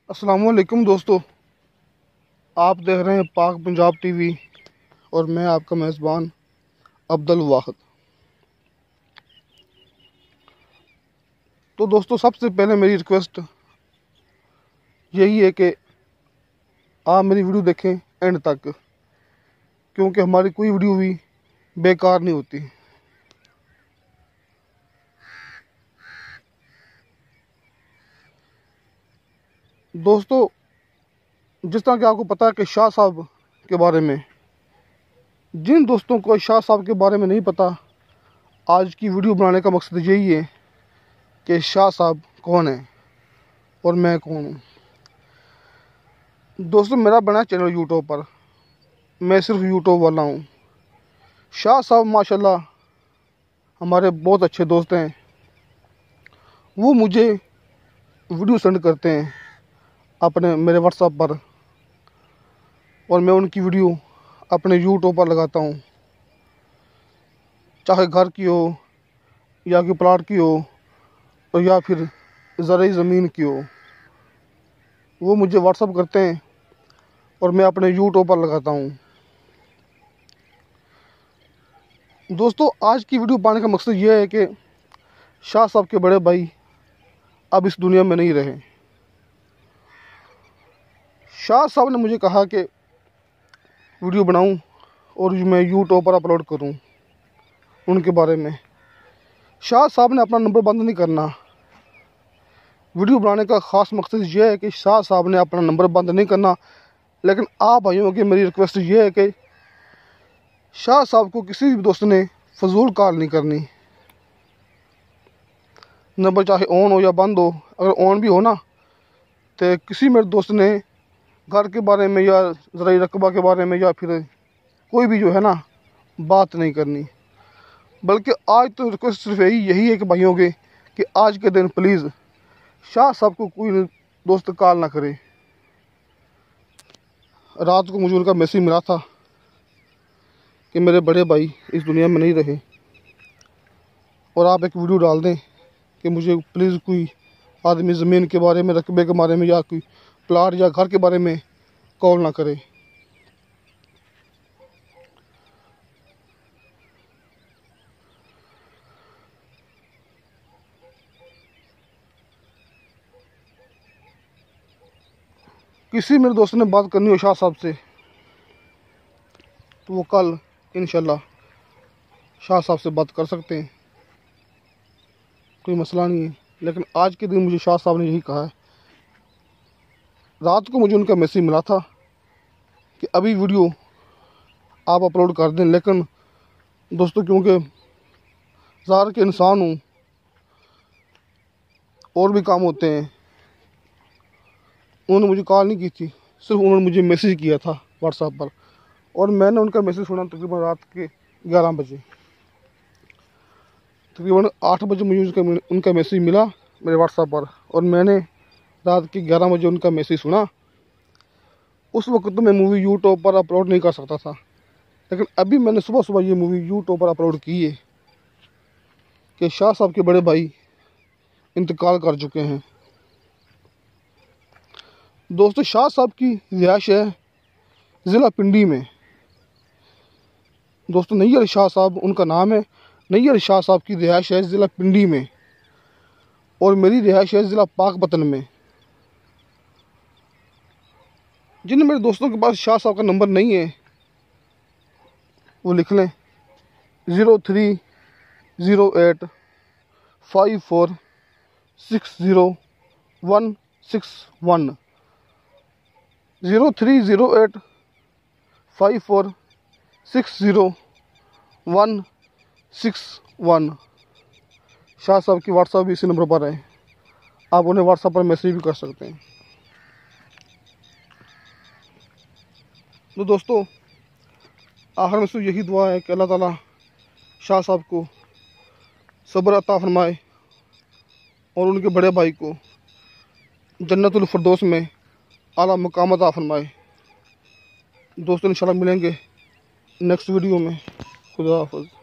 अस्सलामुअलैकुम दोस्तों, आप देख रहे हैं पाक पंजाब टीवी और मैं आपका मेज़बान अब्दुल वाहिद। तो दोस्तों, सबसे पहले मेरी रिक्वेस्ट यही है कि आप मेरी वीडियो देखें एंड तक, क्योंकि हमारी कोई वीडियो भी बेकार नहीं होती। दोस्तों, जिस तरह कि आपको पता है कि शाह साहब के बारे में, जिन दोस्तों को शाह साहब के बारे में नहीं पता, आज की वीडियो बनाने का मकसद यही है कि शाह साहब कौन है और मैं कौन हूँ। दोस्तों, मेरा बना चैनल यूट्यूब पर, मैं सिर्फ यूट्यूब वाला हूँ। शाह साहब माशाल्लाह हमारे बहुत अच्छे दोस्त हैं। वो मुझे वीडियो सेंड करते हैं अपने मेरे व्हाट्सएप पर और मैं उनकी वीडियो अपने यूट्यूब पर लगाता हूँ, चाहे घर की हो या कि प्लाट की हो और या फिर ज़राई ज़मीन की हो। वो मुझे व्हाट्सएप करते हैं और मैं अपने यूट्यूब पर लगाता हूँ। दोस्तों, आज की वीडियो पाने का मकसद ये है कि शाह साहब के बड़े भाई अब इस दुनिया में नहीं रहे। शाह साहब ने मुझे कहा कि वीडियो बनाऊं और मैं यूट्यूब पर अपलोड करूं उनके बारे में। शाह साहब ने अपना नंबर बंद नहीं करना। वीडियो बनाने का ख़ास मकसद ये है कि शाह साहब ने अपना नंबर बंद नहीं करना, लेकिन आप भाइयों की मेरी रिक्वेस्ट ये है कि शाह साहब को किसी भी दोस्त ने फजूल कॉल नहीं करनी। नंबर चाहे ऑन हो या बंद हो, अगर ऑन भी हो ना, तो किसी मेरे दोस्त ने घर के बारे में या ज़राई रकबा के बारे में या फिर कोई भी जो है ना बात नहीं करनी। बल्कि आज तो रिक्वेस्ट सिर्फ यही है कि भाइयों के कि आज के दिन प्लीज़ शाह साहब को कोई दोस्त कॉल ना करे। रात को मुझे उनका मैसेज मिला था कि मेरे बड़े भाई इस दुनिया में नहीं रहे और आप एक वीडियो डाल दें कि मुझे प्लीज़ कोई आदमी ज़मीन के बारे में, रकबे के बारे में या कोई प्लाट या घर के बारे में कॉल ना करे। किसी मेरे दोस्त ने बात करनी हो शाह साहब से तो वो कल इंशाल्लाह शाह साहब से बात कर सकते हैं, कोई मसला नहीं है। लेकिन आज के दिन मुझे शाह साहब ने यही कहा है। रात को मुझे उनका मैसेज मिला था कि अभी वीडियो आप अपलोड कर दें, लेकिन दोस्तों क्योंकि ज़ाहिर के इंसान हूँ और भी काम होते हैं, उन्होंने मुझे कॉल नहीं की थी, सिर्फ उन्होंने मुझे मैसेज किया था व्हाट्सएप पर और मैंने उनका मैसेज सुना तकरीबन रात के 11 बजे। तकरीबन 8 बजे मुझे उनका मैसेज मिला मेरे व्हाट्सएप पर और मैंने रात के 11 बजे उनका मैसेज सुना। उस वक्त तो मैं मूवी यूट्यूब पर अपलोड नहीं कर सकता था, लेकिन अभी मैंने सुबह सुबह ये मूवी यूट्यूब पर अपलोड की है कि शाह साहब के बड़े भाई इंतकाल कर चुके हैं। दोस्तों, शाह साहब की रिहाइश है ज़िला पिंडी में। दोस्तों, नैयर शाह साहब उनका नाम है। नैयर शाह साहब की रिहाइश है ज़िला पिंडी में और मेरी रिहाइश है ज़िला पाकपतन में। जिन मेरे दोस्तों के पास शाह साहब का नंबर नहीं है वो लिख लें 030854606161 030854606161। शाह साहब की व्हाट्सएप भी इसी नंबर पर है, आप उन्हें व्हाट्सएप पर मैसेज भी कर सकते हैं। तो दोस्तों, आखिर में सिर्फ यही दुआ है कि अल्लाह ताला शाह साहब को सब्र अता फरमाए और उनके बड़े भाई को जन्नतुल फिरदौस में आला मकाम अता फरमाए। दोस्तों, इंशाल्लाह मिलेंगे नेक्स्ट वीडियो में। खुदा हाफ़िज़।